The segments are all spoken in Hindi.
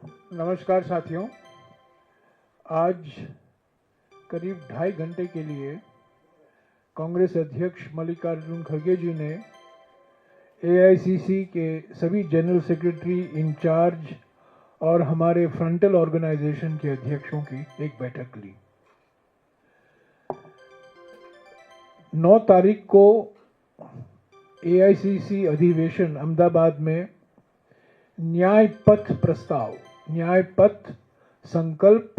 नमस्कार साथियों। आज करीब 2.5 घंटे के लिए कांग्रेस अध्यक्ष मल्लिकार्जुन खड़गे जी ने एआईसीसी के सभी जनरल सेक्रेटरी, इंचार्ज और हमारे फ्रंटल ऑर्गेनाइजेशन के अध्यक्षों की एक बैठक ली। 9 तारीख को एआईसीसी अधिवेशन अहमदाबाद में न्याय पथ प्रस्ताव, न्याय पथ, संकल्प,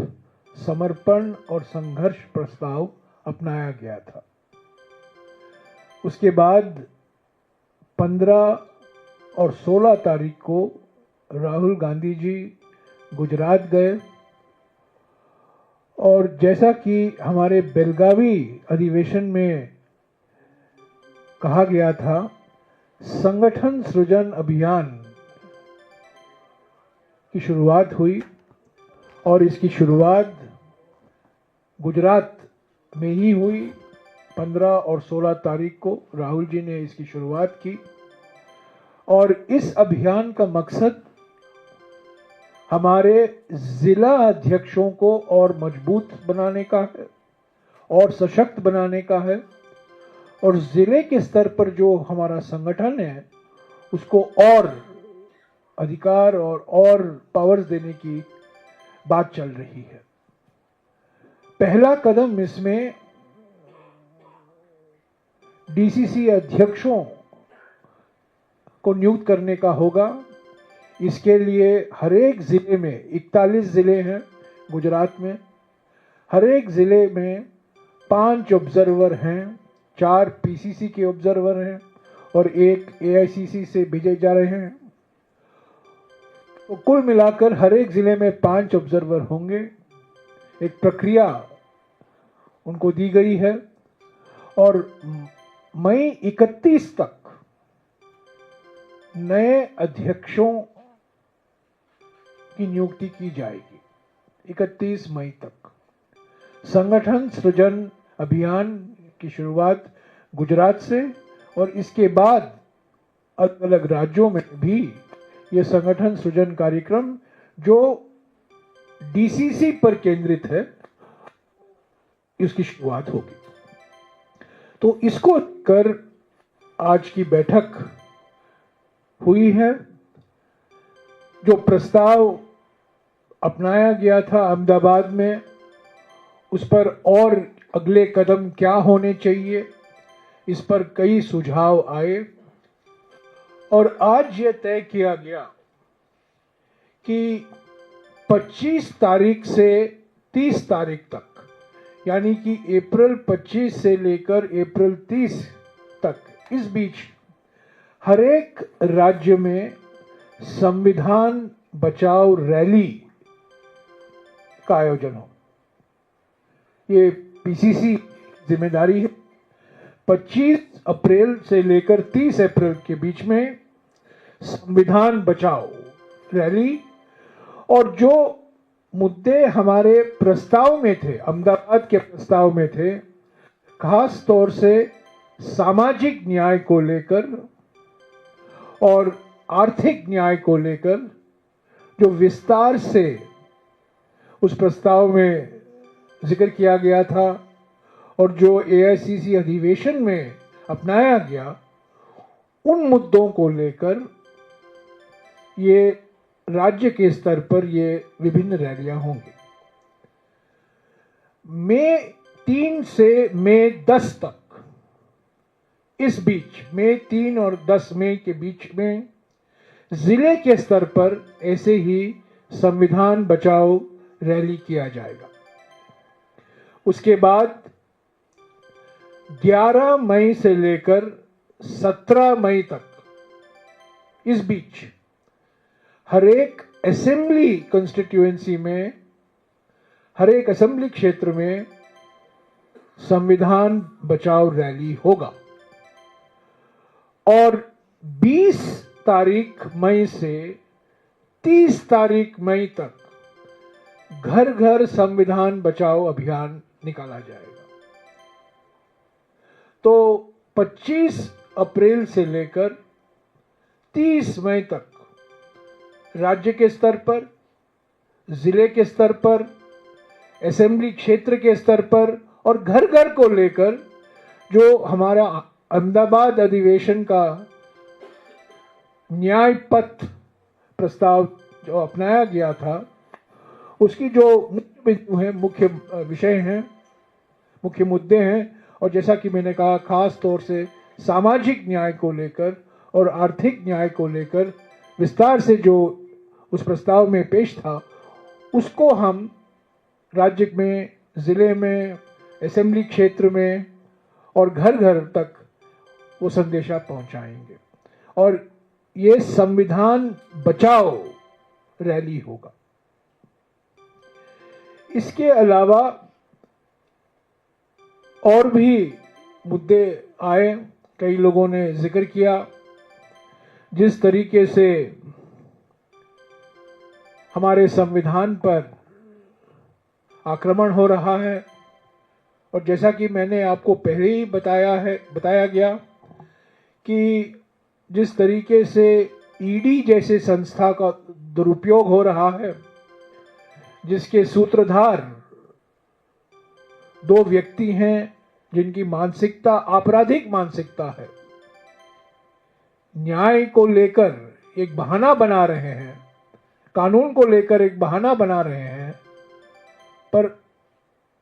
समर्पण और संघर्ष प्रस्ताव अपनाया गया था। उसके बाद 15 और 16 तारीख को राहुल गांधी जी गुजरात गए और जैसा कि हमारे बेलगावी अधिवेशन में कहा गया था, संगठन सृजन अभियान की शुरुआत हुई और इसकी शुरुआत गुजरात में ही हुई। 15 और 16 तारीख को राहुल जी ने इसकी शुरुआत की और इस अभियान का मकसद हमारे जिला अध्यक्षों को और मजबूत बनाने का है और सशक्त बनाने का है और जिले के स्तर पर जो हमारा संगठन है उसको और अधिकार और पावर्स देने की बात चल रही है। पहला कदम इसमें डीसीसी अध्यक्षों को नियुक्त करने का होगा। इसके लिए हर एक जिले में 41 जिले हैं गुजरात में, हर एक जिले में 5 ऑब्जर्वर हैं, 4 पीसीसी के ऑब्जर्वर हैं और 1 एआईसीसी से भेजे जा रहे हैं। तो कुल मिलाकर हर एक जिले में 5 ऑब्जर्वर होंगे। एक प्रक्रिया उनको दी गई है और मई 31 तक नए अध्यक्षों की नियुक्ति की जाएगी। 31 मई तक संगठन सृजन अभियान की शुरुआत गुजरात से और इसके बाद अलग अलग राज्यों में भी ये संगठन सृजन कार्यक्रम जो डीसीसी पर केंद्रित है, इसकी शुरुआत होगी। तो इसको कर आज की बैठक हुई है। जो प्रस्ताव अपनाया गया था अहमदाबाद में, उस पर और अगले कदम क्या होने चाहिए, इस पर कई सुझाव आए और आज ये तय किया गया कि 25 तारीख से 30 तारीख तक, यानी कि अप्रैल 25 से लेकर अप्रैल 30 तक, इस बीच हर एक राज्य में संविधान बचाओ रैली का आयोजन हो। ये पीसीसी जिम्मेदारी है। 25 अप्रैल से लेकर 30 अप्रैल के बीच में संविधान बचाओ रैली और जो मुद्दे हमारे प्रस्ताव में थे, अहमदाबाद के प्रस्ताव में थे, खास तौर से सामाजिक न्याय को लेकर और आर्थिक न्याय को लेकर, जो विस्तार से उस प्रस्ताव में जिक्र किया गया था और जो एआईसीसी अधिवेशन में अपनाया गया, उन मुद्दों को लेकर ये राज्य के स्तर पर ये विभिन्न रैलियां होंगी। मई 3 से मई 10 तक, इस बीच मई 3 और 10 मई के बीच में जिले के स्तर पर ऐसे ही संविधान बचाओ रैली किया जाएगा। उसके बाद 11 मई से लेकर 17 मई तक, इस बीच हर एक असेंबली कॉन्स्टिट्यूएंसी में, हर एक असेंबली क्षेत्र में संविधान बचाओ रैली होगा और 20 तारीख मई से 30 तारीख मई तक घर घर संविधान बचाओ अभियान निकाला जाएगा। तो 25 अप्रैल से लेकर 30 मई तक राज्य के स्तर पर जिले के स्तर पर, असेंबली क्षेत्र के स्तर पर और घर घर को लेकर जो हमारा अहमदाबाद अधिवेशन का न्याय पथ प्रस्ताव जो अपनाया गया था, उसकी जो मुख्य बिंदु हैं, मुख्य विषय हैं, मुख्य मुद्दे हैं, और जैसा कि मैंने कहा खास तौर से सामाजिक न्याय को लेकर और आर्थिक न्याय को लेकर विस्तार से जो उस प्रस्ताव में पेश था, उसको हम राज्य में, जिले में, असेंबली क्षेत्र में और घर घर तक वो संदेशा पहुंचाएंगे। और ये संविधान बचाओ रैली होगा। इसके अलावा और भी मुद्दे आए, कई लोगों ने जिक्र किया। जिस तरीके से हमारे संविधान पर आक्रमण हो रहा है, और जैसा कि मैंने आपको पहले ही बताया गया कि जिस तरीके से ईडी जैसे संस्था का दुरुपयोग हो रहा है, जिसके सूत्रधार दो व्यक्ति हैं जिनकी मानसिकता आपराधिक मानसिकता है, न्याय को लेकर एक बहाना बना रहे हैं, कानून को लेकर एक बहाना बना रहे हैं, पर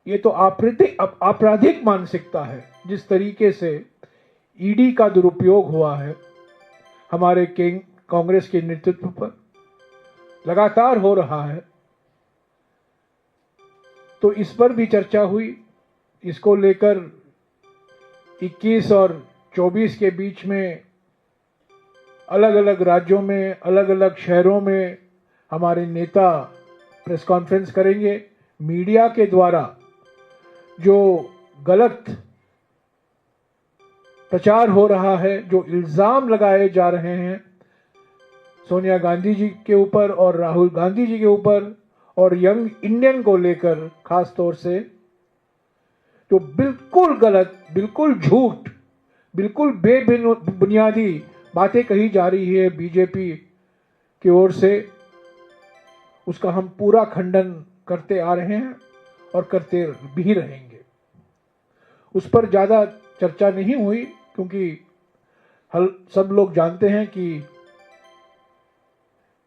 ये तो आपराधिक मानसिकता है। जिस तरीके से ईडी का दुरुपयोग हुआ है हमारे कांग्रेस के नेतृत्व पर, लगातार हो रहा है, तो इस पर भी चर्चा हुई। इसको लेकर 21 और 24 के बीच में अलग अलग राज्यों में, अलग अलग शहरों में हमारे नेता प्रेस कॉन्फ्रेंस करेंगे। मीडिया के द्वारा जो गलत प्रचार हो रहा है, जो इल्जाम लगाए जा रहे हैं सोनिया गांधी जी के ऊपर और राहुल गांधी जी के ऊपर और यंग इंडियन को लेकर खास तौर से, जो बिल्कुल गलत, बिल्कुल झूठ, बिल्कुल बेबुनियादी बातें कही जा रही है बीजेपी की ओर से, उसका हम पूरा खंडन करते आ रहे हैं और करते भी रहेंगे। उस पर ज़्यादा चर्चा नहीं हुई क्योंकि सब लोग जानते हैं कि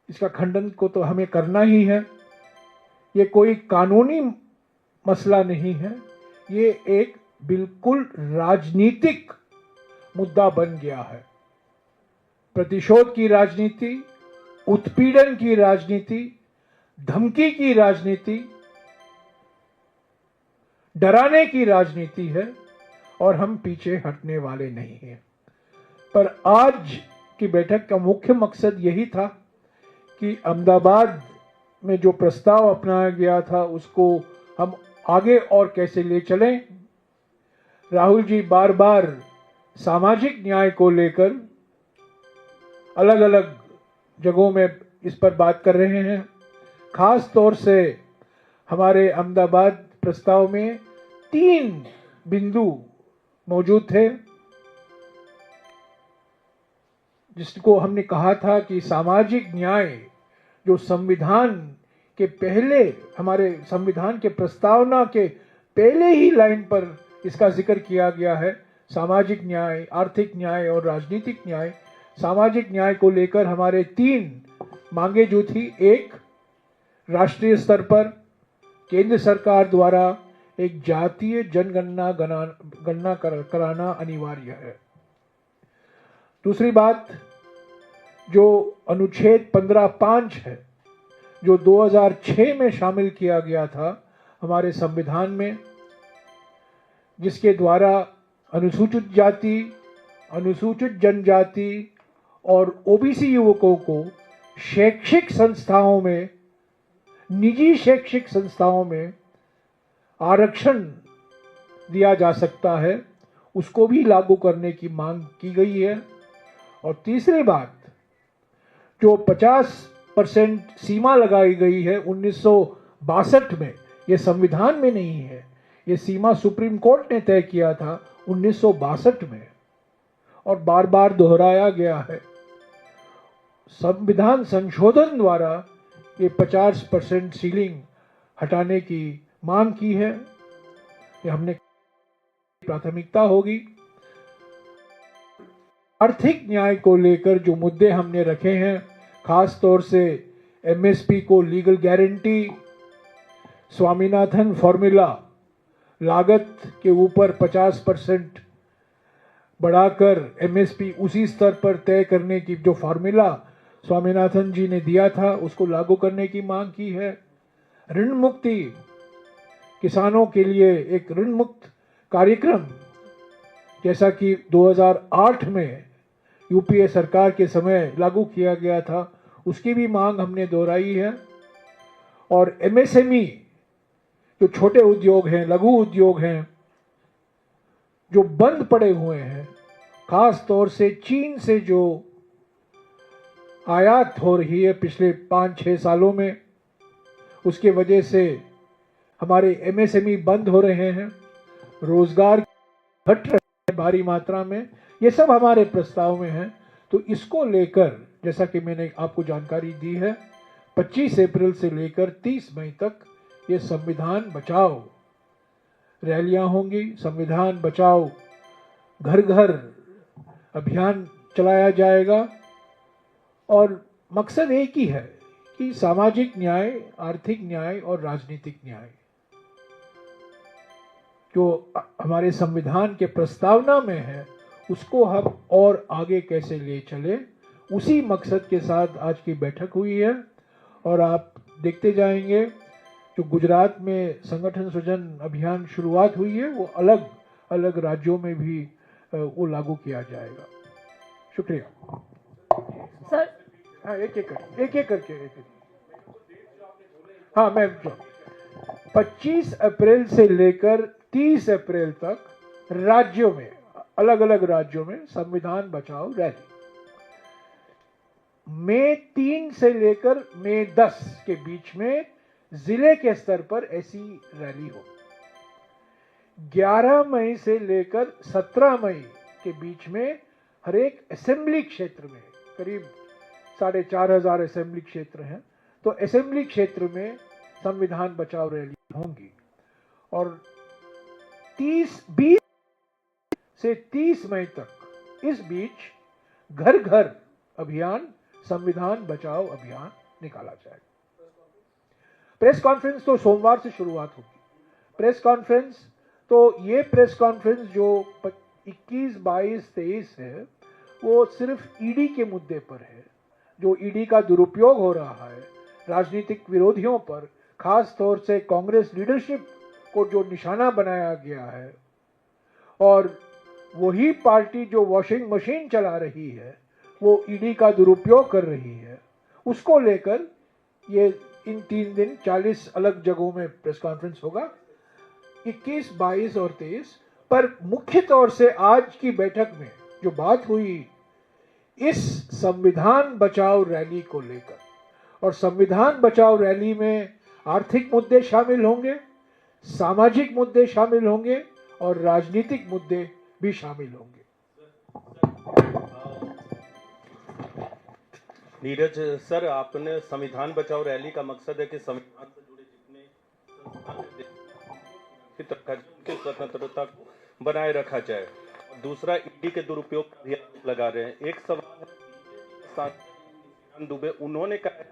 इसका खंडन को तो हमें करना ही है। ये कोई कानूनी मसला नहीं है, ये एक बिल्कुल राजनीतिक मुद्दा बन गया है। प्रतिशोध की राजनीति, उत्पीड़न की राजनीति, धमकी की राजनीति, डराने की राजनीति है और हम पीछे हटने वाले नहीं हैं। पर आज की बैठक का मुख्य मकसद यही था कि अहमदाबाद में जो प्रस्ताव अपनाया गया था उसको हम आगे और कैसे ले चलें। राहुल जी बार बार सामाजिक न्याय को लेकर अलग अलग जगहों में इस पर बात कर रहे हैं। खास तौर से हमारे अहमदाबाद प्रस्ताव में 3 बिंदु मौजूद थे जिसको हमने कहा था कि सामाजिक न्याय जो संविधान के पहले, हमारे संविधान के प्रस्तावना के पहले ही लाइन पर इसका जिक्र किया गया है। सामाजिक न्याय, आर्थिक न्याय और राजनीतिक न्याय। सामाजिक न्याय को लेकर हमारे 3 मांगे जो थी, एक, राष्ट्रीय स्तर पर केंद्र सरकार द्वारा एक जातीय जनगणना गणना कराना अनिवार्य है। दूसरी बात, जो अनुच्छेद 15(5) है, जो 2006 में शामिल किया गया था हमारे संविधान में, जिसके द्वारा अनुसूचित जाति, अनुसूचित जनजाति और ओबीसी युवकों को शैक्षिक संस्थाओं में, निजी शैक्षिक संस्थाओं में आरक्षण दिया जा सकता है, उसको भी लागू करने की मांग की गई है। और तीसरी बात, जो 50% सीमा लगाई गई है 1962 में, ये संविधान में नहीं है, ये सीमा सुप्रीम कोर्ट ने तय किया था 1962 में और बार बार दोहराया गया है। संविधान संशोधन द्वारा ये 50% सीलिंग हटाने की मांग की है। ये हमने प्राथमिकता होगी। आर्थिक न्याय को लेकर जो मुद्दे हमने रखे हैं, खास तौर से एमएसपी को लीगल गारंटी, स्वामीनाथन फॉर्मूला, लागत के ऊपर 50% बढ़ाकर एमएसपी उसी स्तर पर तय करने की जो फॉर्मूला स्वामीनाथन जी ने दिया था उसको लागू करने की मांग की है। ऋण मुक्ति, किसानों के लिए एक ऋण मुक्त कार्यक्रम जैसा कि 2008 में यूपीए सरकार के समय लागू किया गया था, उसकी भी मांग हमने दोहराई है। और एमएसएमई, जो छोटे उद्योग हैं, लघु उद्योग हैं, जो बंद पड़े हुए हैं, खास तौर से चीन से जो आयात हो रही है पिछले 5-6 सालों में, उसके वजह से हमारे एमएसएमई बंद हो रहे हैं, रोजगार घट रहे हैं भारी मात्रा में। ये सब हमारे प्रस्ताव में है। तो इसको लेकर, जैसा कि मैंने आपको जानकारी दी है, 25 अप्रैल से लेकर 30 मई तक ये संविधान बचाओ रैलियां होंगी। संविधान बचाओ घर घर अभियान चलाया जाएगा और मकसद एक ही है कि सामाजिक न्याय, आर्थिक न्याय और राजनीतिक न्याय जो हमारे संविधान के प्रस्तावना में है उसको हम और आगे कैसे ले चले, उसी मकसद के साथ आज की बैठक हुई है। और आप देखते जाएंगे जो गुजरात में संगठन सृजन अभियान शुरुआत हुई है वो अलग अलग राज्यों में भी वो लागू किया जाएगा। शुक्रिया सर। हाँ, एक एक करके। हाँ, मैं 25 अप्रैल से लेकर 30 अप्रैल तक राज्यों में, अलग अलग राज्यों में संविधान बचाओ रैली। मई 3 से लेकर मई 10 के बीच में जिले के स्तर पर ऐसी रैली हो। 11 मई से लेकर 17 मई के बीच में हर एक असेंबली क्षेत्र में, करीब 4,500 असेंबली क्षेत्र हैं, तो असेंबली क्षेत्र में संविधान बचाओ रैली होंगी। और 20 से 30 मई तक इस बीच घर घर अभियान, संविधान बचाओ अभियान निकाला जाएगा। प्रेस कॉन्फ्रेंस तो सोमवार से शुरुआत होगी। प्रेस कॉन्फ्रेंस तो ये प्रेस कॉन्फ्रेंस जो 21, 22, 23 है वो सिर्फ ईडी के मुद्दे पर है। जो ईडी का दुरुपयोग हो रहा है राजनीतिक विरोधियों पर, खास तौर से कांग्रेस लीडरशिप को जो निशाना बनाया गया है, और वही पार्टी जो वॉशिंग मशीन चला रही है वो ईडी का दुरुपयोग कर रही है, उसको लेकर ये इन 3 दिन 40 अलग जगहों में प्रेस कॉन्फ्रेंस होगा, 21, 22 और 23। पर मुख्य तौर से आज की बैठक में जो बात हुई इस संविधान बचाओ रैली को लेकर, और संविधान बचाओ रैली में आर्थिक मुद्दे शामिल होंगे, सामाजिक मुद्दे शामिल होंगे और राजनीतिक मुद्दे भी शामिल होंगे। नीरज सर, आपने संविधान बचाओ रैली का मकसद है कि संविधान से जुड़े जितने स्वतंत्रता को बनाए रखा जाए। दूसरा, ईडी के दुरुपयोग का भी आरोप लगा रहे हैं। एक सवाल है, दुबे उन्होंने कहा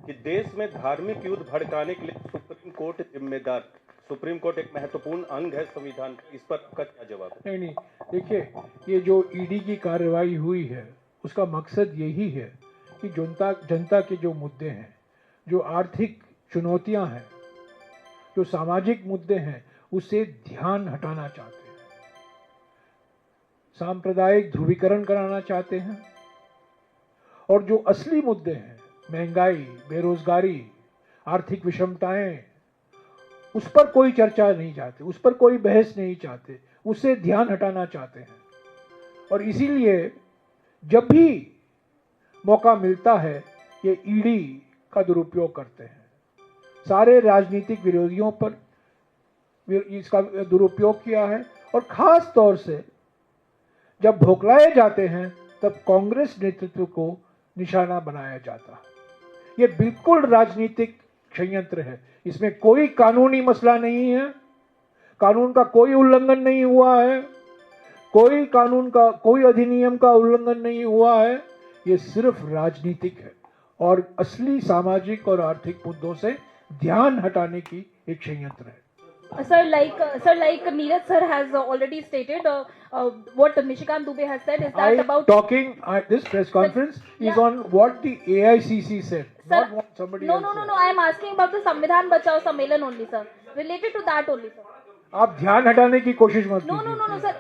कि देश में धार्मिक युद्ध भड़काने के लिए सुप्रीम कोर्ट जिम्मेदार। सुप्रीम कोर्ट एक महत्वपूर्ण अंग है संविधान का, इस पर आपका क्या जवाब है? नहीं, देखिए, ये जो ईडी की कार्रवाई हुई है उसका मकसद यही है कि जनता के जो मुद्दे हैं, जो आर्थिक चुनौतियां हैं, जो सामाजिक मुद्दे हैं, उससे ध्यान हटाना चाहते हैं, सांप्रदायिक ध्रुवीकरण कराना चाहते हैं, और जो असली मुद्दे हैं, महंगाई, बेरोजगारी, आर्थिक विषमताएं, उस पर कोई चर्चा नहीं चाहते, उस पर कोई बहस नहीं चाहते, उससे ध्यान हटाना चाहते हैं। और इसीलिए जब भी मौका मिलता है ये ईडी का दुरुपयोग करते हैं। सारे राजनीतिक विरोधियों पर इसका दुरुपयोग किया है, और खास तौर से जब भोकलाए जाते हैं तब कांग्रेस नेतृत्व को निशाना बनाया जाता है। ये बिल्कुल राजनीतिक षड्यंत्र है। इसमें कोई कानूनी मसला नहीं है, कानून का कोई उल्लंघन नहीं हुआ है, कोई कानून का कोई अधिनियम का उल्लंघन नहीं हुआ है। ये सिर्फ राजनीतिक है और असली सामाजिक और आर्थिक मुद्दों से ध्यान हटाने की एक षड्यंत्र है। Sir, like Neeraj sir has already stated, what Nishikant Dubey has said is that about This press conference is Yeah. on what the AICC said, Sir, not what somebody no, else no, no, said. no. I am asking about the Samvidhan Bachao Sammelan only, sir. Related to that only, sir. आप ध्यान हटाने की कोशिश मत No, no, कीजिए। no, no, sir.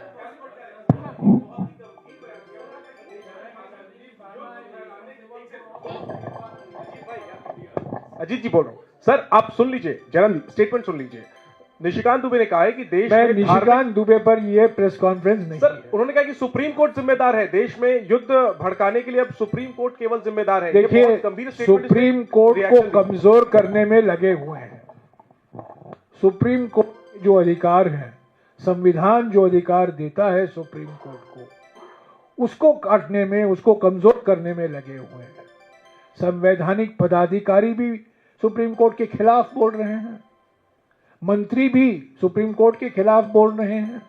अजीत जी बोल रहा हूँ सर, आप सुन लीजिए जरा, स्टेटमेंट सुन लीजिए। निशिकांत दुबे ने कहा है कि देश मैं में निशिकांत दुबे पर ये प्रेस कॉन्फ्रेंस नहीं सर, है। उन्होंने कहा कि सुप्रीम कोर्ट जिम्मेदार है, देश में युद्ध भड़काने के लिए अब सुप्रीम कोर्ट केवल जिम्मेदार है। ये देखिए, बहुत गंभीर स्टेटमेंट है, सुप्रीम कोर्ट को रिएक्शन दीजिए। कमजोर करने में लगे हुए हैं। सुप्रीम कोर्ट के जो अधिकार हैं, संविधान जो अधिकार देता है सुप्रीम कोर्ट को, उसको काटने में, उसको कमजोर करने में लगे हुए हैं। संवैधानिक पदाधिकारी भी सुप्रीम कोर्ट के खिलाफ बोल रहे हैं, मंत्री भी सुप्रीम कोर्ट के खिलाफ बोल रहे हैं,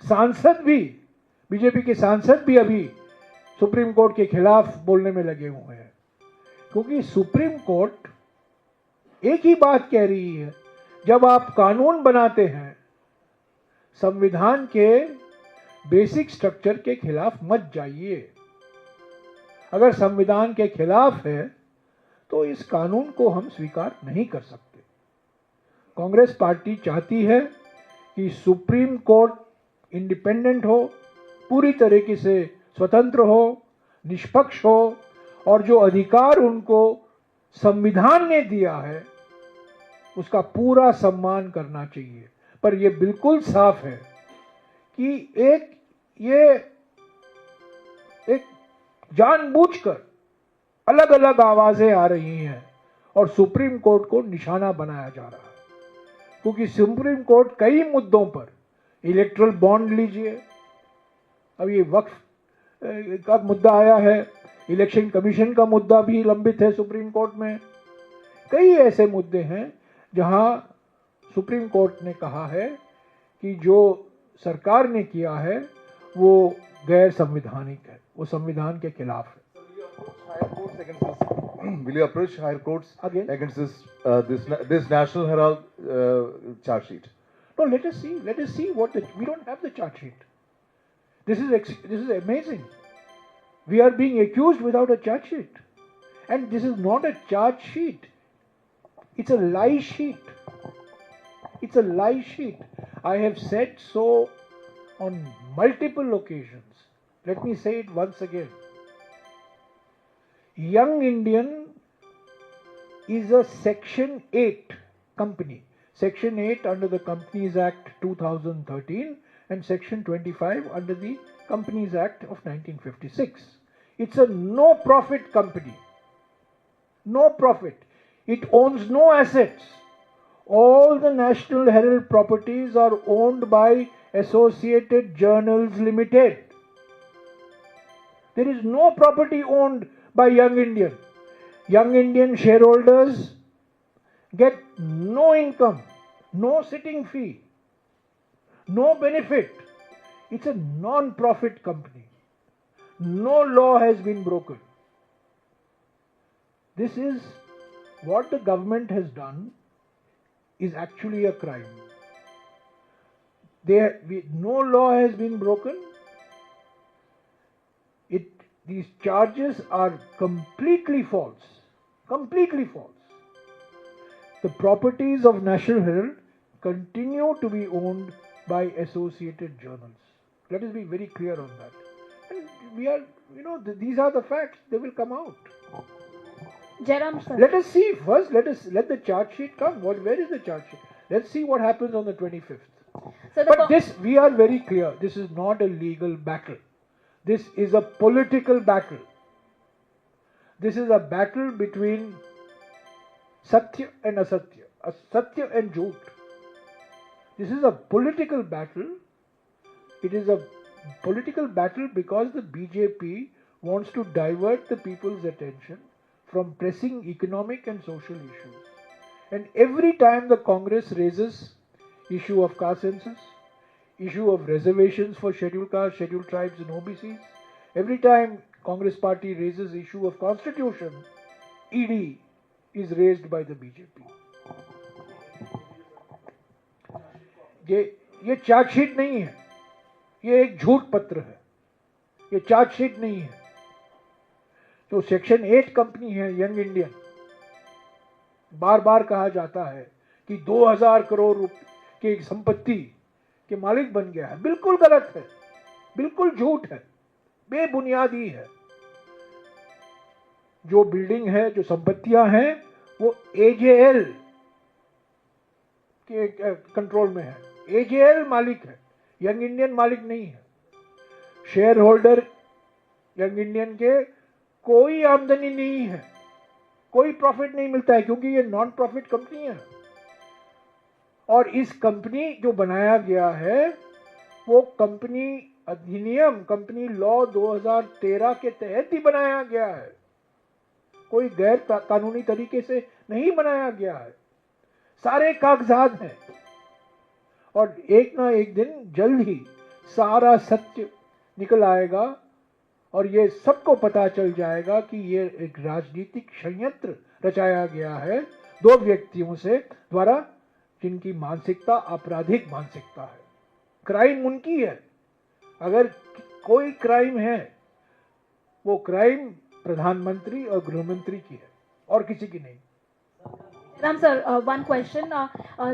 सांसद भी, बीजेपी के सांसद भी अभी सुप्रीम कोर्ट के खिलाफ बोलने में लगे हुए हैं। क्योंकि सुप्रीम कोर्ट एक ही बात कह रही है, जब आप कानून बनाते हैं, संविधान के बेसिक स्ट्रक्चर के खिलाफ मत जाइए। अगर संविधान के खिलाफ है तो इस कानून को हम स्वीकार नहीं कर सकते। कांग्रेस पार्टी चाहती है कि सुप्रीम कोर्ट इंडिपेंडेंट हो, पूरी तरीके से स्वतंत्र हो, निष्पक्ष हो और जो अधिकार उनको संविधान ने दिया है उसका पूरा सम्मान करना चाहिए। पर यह बिल्कुल साफ है कि एक जानबूझकर अलग अलग आवाजें आ रही हैं और सुप्रीम कोर्ट को निशाना बनाया जा रहा है। क्योंकि सुप्रीम कोर्ट कई मुद्दों पर, इलेक्ट्रल बॉन्ड लीजिए, अब ये वक्फ का मुद्दा आया है, इलेक्शन कमीशन का मुद्दा भी लंबित है सुप्रीम कोर्ट में। कई ऐसे मुद्दे हैं जहां सुप्रीम कोर्ट ने कहा है कि जो सरकार ने किया है वो गैर संवैधानिक है, वो संविधान के खिलाफ है। Higher courts against this. Will you approach higher courts Again? against this National Herald charge sheet? No, let us see what we don't have the charge sheet. This is amazing. We are being accused without a charge sheet, and this is not a charge sheet. It's a lie sheet. It's a lie sheet. I have said so on multiple occasions. Let me say it once again. Young Indian is a Section 8 company. Section 8 under the Companies Act 2013 and Section 25 under the Companies Act of 1956. It's a no-profit company. No profit. It owns no assets. All the National Herald properties are owned by Associated Journals Limited. There is no property owned by Young Indian. Young Indian shareholders get no income, no sitting fee, no benefit. It's a non-profit company. No law has been broken. This is what the government has done is actually a crime. No law has been broken. These charges are completely false. Completely false. The properties of National Herald continue to be owned by Associated Journals. Let us be very clear on that. And we are, these are the facts. They will come out. Jairam sir. Let us see first. Let the charge sheet come. Where is the charge sheet? Let's see what happens on the 25th. So But we are very clear. This is not a legal battle. This is a political battle. This is a battle between Satya and Asatya, Satya and Jhoot. This is a political battle. It is a political battle because the BJP wants to divert the people's attention from pressing economic and social issues. And every time the Congress raises issue of caste census, issue of reservations for scheduled castes, scheduled tribes and OBCs, every time Congress party raises issue of constitution, ED is raised by the BJP. ये चार्जशीट नहीं है, ये एक झूठ पत्र है, ये चार्जशीट नहीं है। जो सेक्शन 8 कंपनी है यंग इंडियन, बार बार कहा जाता है कि 2000 करोड़ रुपए की संपत्ति के मालिक बन गया है, बिल्कुल गलत है, बिल्कुल झूठ है, बेबुनियादी है। जो बिल्डिंग है, जो संपत्तियां हैं, वो एजेएल के कंट्रोल में है, एजेएल मालिक है, यंग इंडियन मालिक नहीं है। शेयर होल्डर यंग इंडियन के कोई आमदनी नहीं है, कोई प्रॉफिट नहीं मिलता है, क्योंकि ये नॉन प्रॉफिट कंपनी है। और इस कंपनी जो बनाया गया है वो कंपनी अधिनियम, कंपनी लॉ 2013 के तहत ही बनाया गया है, कोई गैर कानूनी तरीके से नहीं बनाया गया है। सारे कागजात हैं और एक ना एक दिन जल्द ही सारा सत्य निकल आएगा और ये सबको पता चल जाएगा कि ये एक राजनीतिक षड्यंत्र रचाया गया है दो व्यक्तियों से द्वारा, जिनकी मानसिकता आपराधिक मानसिकता है। क्राइम उनकी है, अगर कोई क्राइम है वो क्राइम प्रधानमंत्री और गृहमंत्री की है और किसी की नहीं। Ram sir, one question.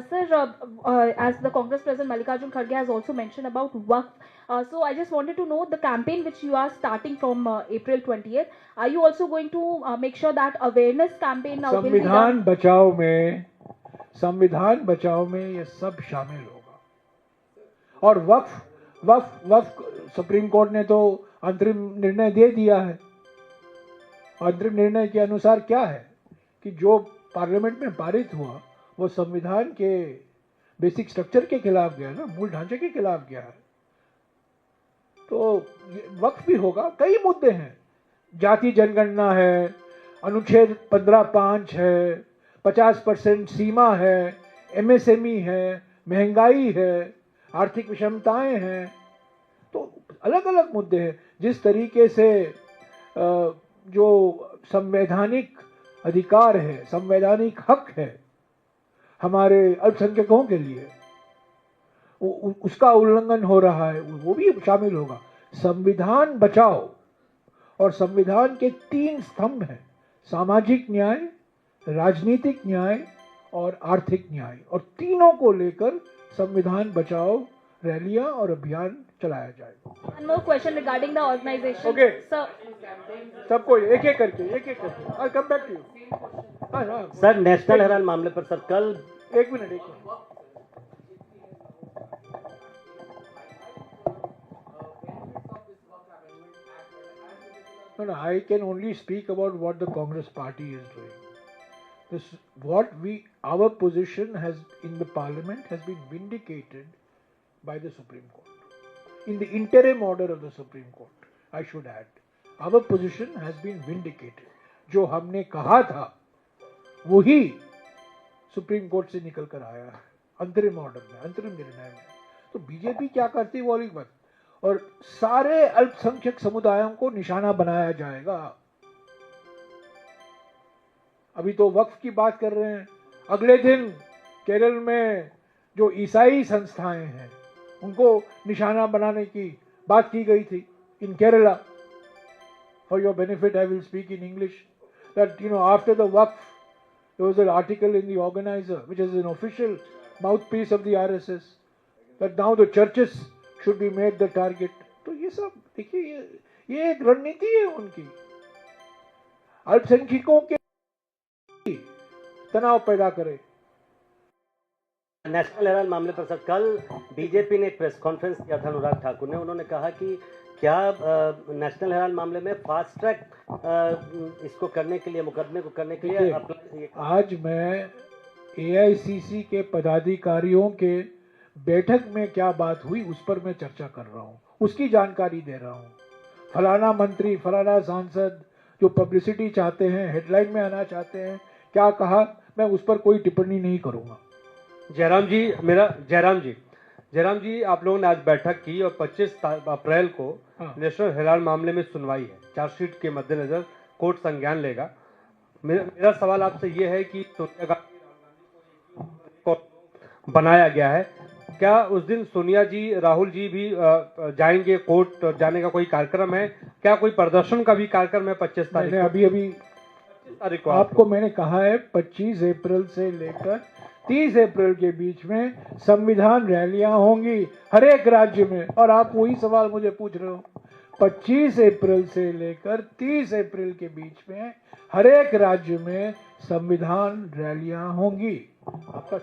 Sir, as the Congress President Mallikarjun Kharge has also mentioned about Waqf, so I just wanted to know the campaign which you are starting from April 20th. Are you also going to make sure that awareness campaign will be done? संविधान बचाओ में ये सब शामिल होगा। और वक्फ सुप्रीम कोर्ट ने तो अंतरिम निर्णय दे दिया है। अंतरिम निर्णय के अनुसार क्या है कि जो पार्लियामेंट में पारित हुआ वो संविधान के बेसिक स्ट्रक्चर के खिलाफ गया ना, मूल ढांचे के खिलाफ गया है। तो वक्फ भी होगा। कई मुद्दे हैं, जाति जनगणना है, अनुच्छेद 15(5) है, 50% सीमा है, एमएसएमई है, महंगाई है, आर्थिक विषमताएं हैं, तो अलग अलग मुद्दे हैं। जिस तरीके से जो संवैधानिक अधिकार है, संवैधानिक हक है हमारे अल्पसंख्यकों के लिए, उसका उल्लंघन हो रहा है, वो भी शामिल होगा। संविधान बचाओ और संविधान के 3 स्तंभ हैं, सामाजिक न्याय, राजनीतिक न्याय और आर्थिक न्याय, और तीनों को लेकर संविधान बचाओ रैलियां और अभियान चलाया जाएगा। One more question regarding the organization. Okay. Sir, सबको एक एक करके I'll come back to you. हाँ, सर, नेशनल हेराल्ड मामले पर सर कल एक minute No, I can only speak about what the Congress party is doing. Our position in the parliament has been vindicated by the Supreme Court. In the interim order of the Supreme Court, I should add, our position has been vindicated. जो हमने कहा था वही सुप्रीम कोर्ट से निकल कर आया है अंतरिम ऑर्डर में, अंतरिम निर्णय में। तो बीजेपी क्या करती है वो अलग बात, और सारे अल्पसंख्यक समुदायों को निशाना बनाया जाएगा। अभी तो वक्फ की बात कर रहे हैं, अगले दिन केरल में जो ईसाई संस्थाएं हैं उनको निशाना बनाने की बात की गई थी इन Kerala. For your benefit, I will speak in English. That after the Waqf, there was an article in the Organizer, which is an official mouthpiece of the RSS, that now the churches should be made the target. तो ये सब देखिए, ये एक रणनीति है उनकी, अल्पसंख्यकों के तनाव पैदा करे। नेशनल हेराल्ड मामले पर सर कल बीजेपी ने एक प्रेस कॉन्फ्रेंस किया था अनुराग ठाकुर ने, उन्होंने कहा कि क्या नेशनल हेराल्ड मामले में फास्ट ट्रैक इसको करने के लिए, मुकदमे को करने के लिए आज मैं एआईसीसी के पदाधिकारियों के बैठक में क्या बात हुई उस पर मैं चर्चा कर रहा हूँ, उसकी जानकारी दे रहा हूँ। फलाना मंत्री, फलाना सांसद जो पब्लिसिटी चाहते हैं, हेडलाइन में आना चाहते हैं, क्या कहा, मैं उस पर कोई टिप्पणी नहीं करूंगा। जयराम जी, आप लोगों ने आज बैठक की और 25 अप्रैल को नेशनल हेराल्ड मामले में सुनवाई है। चार्जशीट के मद्देनजर कोर्ट संज्ञान लेगा। मेरा सवाल आपसे ये है कि सोनिया गांधी को बनाया गया है, क्या उस दिन सोनिया जी, राहुल जी भी जाएंगे कोर्ट? जाने का कोई कार्यक्रम है क्या? कोई प्रदर्शन का भी कार्यक्रम है 25 तारीख को? अभी आपको मैंने कहा है 25 अप्रैल से लेकर 30 अप्रैल के बीच में संविधान रैलियां होंगी हर एक राज्य में, और आप वही सवाल मुझे पूछ रहे हो। 25 अप्रैल से लेकर 30 अप्रैल के बीच में हर एक राज्य में संविधान रैलियां होंगी। आपका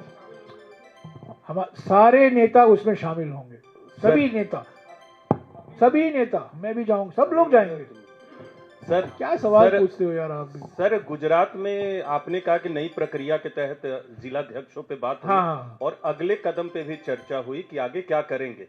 हम सारे नेता उसमें शामिल होंगे, सभी नेता, मैं भी जाऊंगा, सब लोग जाएंगे। सर क्या सवाल पूछते हो यार आप भी? सर, गुजरात में आपने कहा कि नई प्रक्रिया के तहत जिलाध्यक्षों पे बात हुई, और अगले कदम पे भी चर्चा हुई कि आगे क्या करेंगे।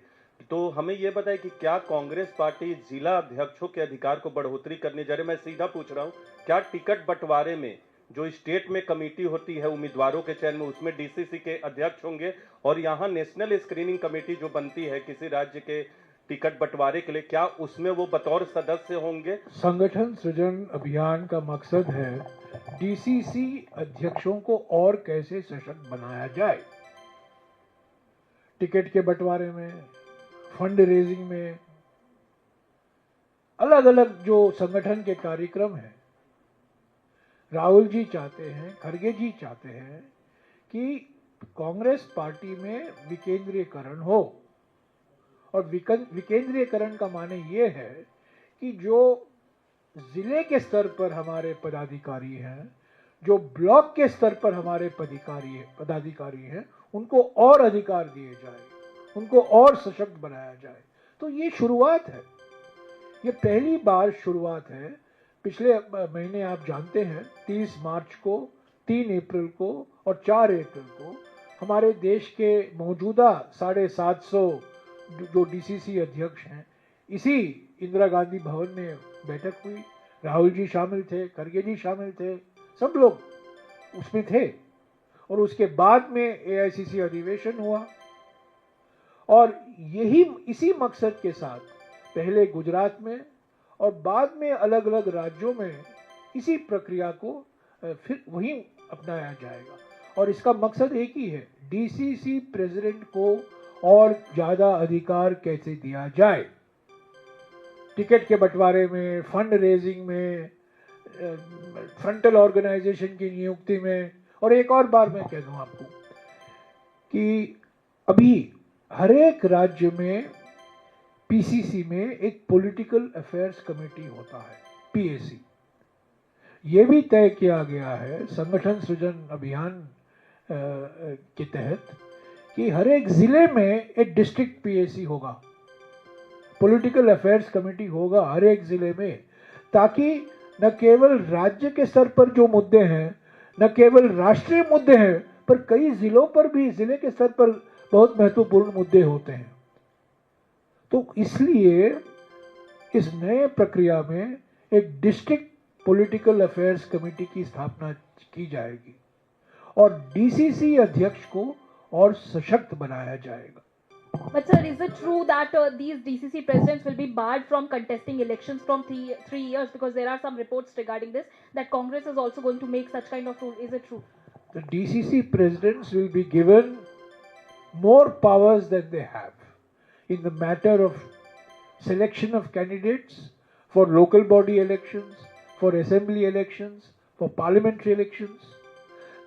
तो हमें ये बताएं कि क्या कांग्रेस पार्टी जिला अध्यक्षों के अधिकार को बढ़ोतरी करने जा रही है? मैं सीधा पूछ रहा हूँ, क्या टिकट बंटवारे में जो स्टेट में कमेटी होती है उम्मीदवारों के चयन में, उसमें डीसीसी के अध्यक्ष होंगे, और यहाँ नेशनल स्क्रीनिंग कमेटी जो बनती है किसी राज्य के टिकट बंटवारे के लिए, क्या उसमें वो बतौर सदस्य होंगे? संगठन सृजन अभियान का मकसद है डीसीसी अध्यक्षों को और कैसे सशक्त बनाया जाए। टिकट के बंटवारे में, फंड रेजिंग में, अलग अलग जो संगठन के कार्यक्रम हैं। राहुल जी चाहते हैं, खड़गे जी चाहते हैं कि कांग्रेस पार्टी में विकेंद्रीकरण हो, और विकेंद्रीकरण का माने ये है कि जो जिले के स्तर पर हमारे पदाधिकारी हैं, जो ब्लॉक के स्तर पर हमारे पदाधिकारी हैं, उनको और अधिकार दिए जाए, उनको और सशक्त बनाया जाए। तो ये शुरुआत है, ये पहली बार शुरुआत है। पिछले महीने आप जानते हैं 30 मार्च को, 3 अप्रैल को और 4 अप्रैल को हमारे देश के मौजूदा 750 जो डीसीसी अध्यक्ष हैं, इसी इंदिरा गांधी भवन में बैठक हुई। राहुल जी शामिल थे, खड़गे जी शामिल थे, सब लोग उसमें थे। और उसके बाद में एआईसीसी अधिवेशन हुआ, और इसी मकसद के साथ पहले गुजरात में और बाद में अलग अलग राज्यों में इसी प्रक्रिया को फिर वहीं अपनाया जाएगा। और इसका मकसद एक ही है, डीसीसी प्रेसिडेंट को और ज्यादा अधिकार कैसे दिया जाए, टिकट के बंटवारे में, फंड रेजिंग में, फ्रंटल ऑर्गेनाइजेशन की नियुक्ति में। और एक और बार मैं कह दूं आपको कि अभी हर एक राज्य में पीसीसी में एक पॉलिटिकल अफेयर्स कमेटी होता है, पीएसी। ये भी तय किया गया है संगठन सृजन अभियान के तहत कि हर एक जिले में एक डिस्ट्रिक्ट पीएसी होगा, पॉलिटिकल अफेयर्स कमेटी होगा हर एक जिले में, ताकि न केवल राज्य के स्तर पर जो मुद्दे हैं, न केवल राष्ट्रीय मुद्दे हैं, पर कई जिलों पर भी जिले के स्तर पर बहुत महत्वपूर्ण मुद्दे होते हैं। तो इसलिए इस नए प्रक्रिया में एक डिस्ट्रिक्ट पॉलिटिकल अफेयर्स कमेटी की स्थापना की जाएगी, और डीसीसी अध्यक्ष को और सशक्त बनाया जाएगा। But sir, is it true that these DCC presidents will be barred from contesting elections from 3 years? Because there are some reports regarding this, that Congress is also going to make such kind of rule. Is it true? The DCC presidents will be given more powers than they have in the matter of selection of candidates for local body elections, for assembly elections, for parliamentary elections.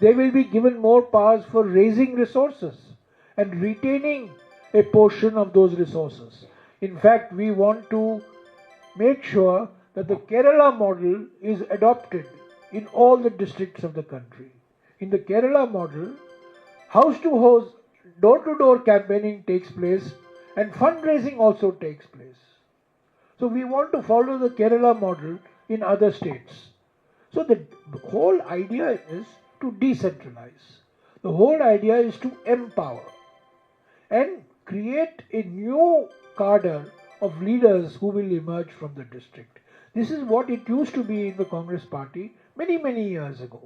They will be given more powers for raising resources and retaining a portion of those resources. In fact, we want to make sure that the Kerala model is adopted in all the districts of the country. In the Kerala model, house to house, door to door campaigning takes place, and fundraising also takes place. So we want to follow the Kerala model in other states. So the whole idea is to decentralize. The whole idea is to empower and create a new cadre of leaders who will emerge from the district. This is what it used to be in the Congress party many years ago.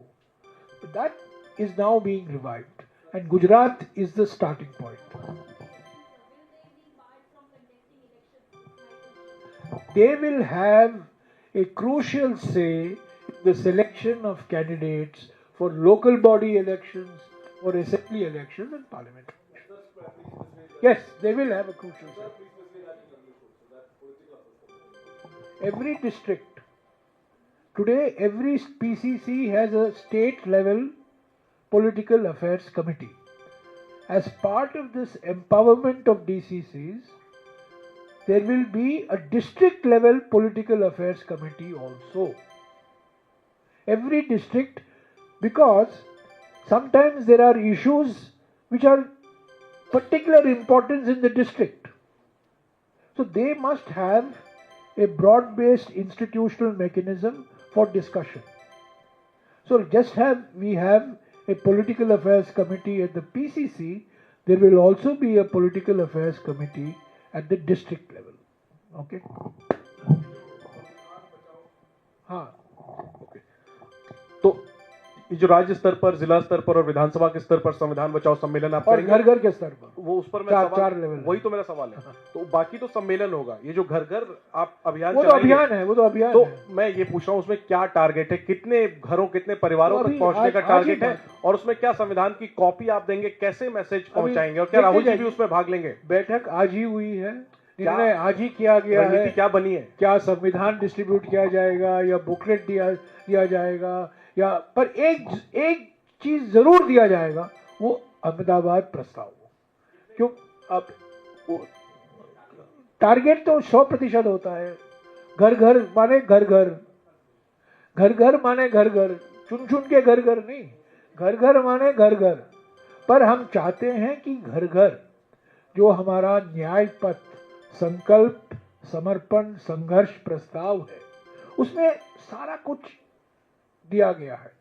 But that is now being revived, and Gujarat is the starting point. They will have a crucial say in the selection of candidates for local body elections, for assembly elections and parliament. Yes, they will have a crucial say. Every district, today every PCC has a state level political affairs committee. As part of this empowerment of DCCs, there will be a district level political affairs committee also. Every district, because sometimes there are issues which are particular importance in the district. So they must have a broad-based institutional mechanism for discussion. So we have a political affairs committee at the PCC, there will also be a political affairs committee at the district level. Okay? हाँ. Okay. तो ये जो राज्य स्तर पर, जिला स्तर पर और विधानसभा के स्तर पर संविधान बचाओ सम्मेलन आप और करेंगे? घर घर के स्तर पर, वो उस पर मैं चार लेवल, वही तो मेरा सवाल है। तो बाकी तो सम्मेलन होगा, ये जो घर घर आप अभियान वो तो अभियान है, वो तो अभियान तो है। मैं ये पूछ रहा हूँ उसमें क्या टारगेट है, कितने घरों कितने परिवारों तो तक पहुंचने का टारगेट है, और उसमें क्या संविधान की कॉपी आप देंगे, कैसे मैसेज पहुंचाएंगे, और क्या राहुल जी भी उसमें भाग लेंगे? बैठक आज ही हुई है, निर्णय आज ही किया गया है। क्या बनी है? क्या संविधान डिस्ट्रीब्यूट किया जाएगा या बुकलेट दिया जाएगा, या पर एक चीज जरूर दिया जाएगा, वो अहमदाबाद प्रस्ताव। क्यों? अब टारगेट तो 100% होता है। घर घर माने घर घर, घर घर माने घर घर, चुन चुन के घर घर नहीं, घर घर माने घर घर। पर हम चाहते हैं कि घर घर जो हमारा न्याय पथ, संकल्प, समर्पण, संघर्ष प्रस्ताव है, उसमें सारा कुछ दिया गया है।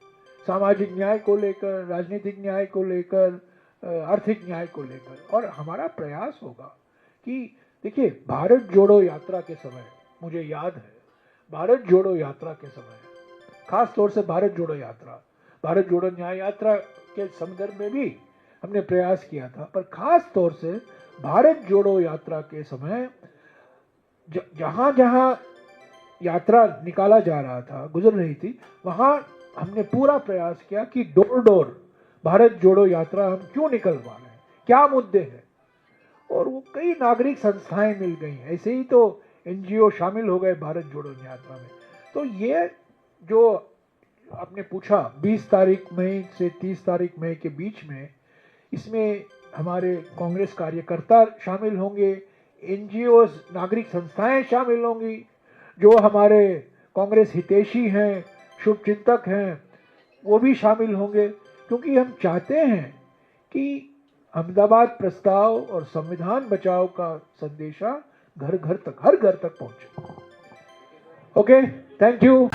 सामाजिक न्याय को लेकर, राजनीतिक न्याय को लेकर, आर्थिक न्याय को लेकर। और हमारा प्रयास होगा कि देखिए, भारत जोड़ो यात्रा के समय, मुझे याद है भारत जोड़ो यात्रा के समय, खास तौर से भारत जोड़ो यात्रा, भारत जोड़ो न्याय यात्रा के संदर्भ में भी हमने प्रयास किया था, पर खास तौर से भारत जोड़ो यात्रा के समय जहां जहां यात्रा निकाला जा रहा था, गुजर रही थी, वहां हमने पूरा प्रयास किया कि डोर डोर भारत जोड़ो यात्रा हम क्यों निकलवा रहे हैं, क्या मुद्दे हैं। और वो कई नागरिक संस्थाएं मिल गई, ऐसे ही तो एनजीओ शामिल हो गए भारत जोड़ो यात्रा में। तो ये जो आपने पूछा 20 तारीख मई से 30 तारीख मई के बीच में, इसमें हमारे कांग्रेस कार्यकर्ता शामिल होंगे, एनजीओ, नागरिक संस्थाएं शामिल होंगी, जो हमारे कांग्रेस हितैषी हैं, शुभचिंतक हैं, वो भी शामिल होंगे, क्योंकि हम चाहते हैं कि अहमदाबाद प्रस्ताव और संविधान बचाओ का संदेशा घर घर तक, हर घर तक पहुंचे। Okay, thank you.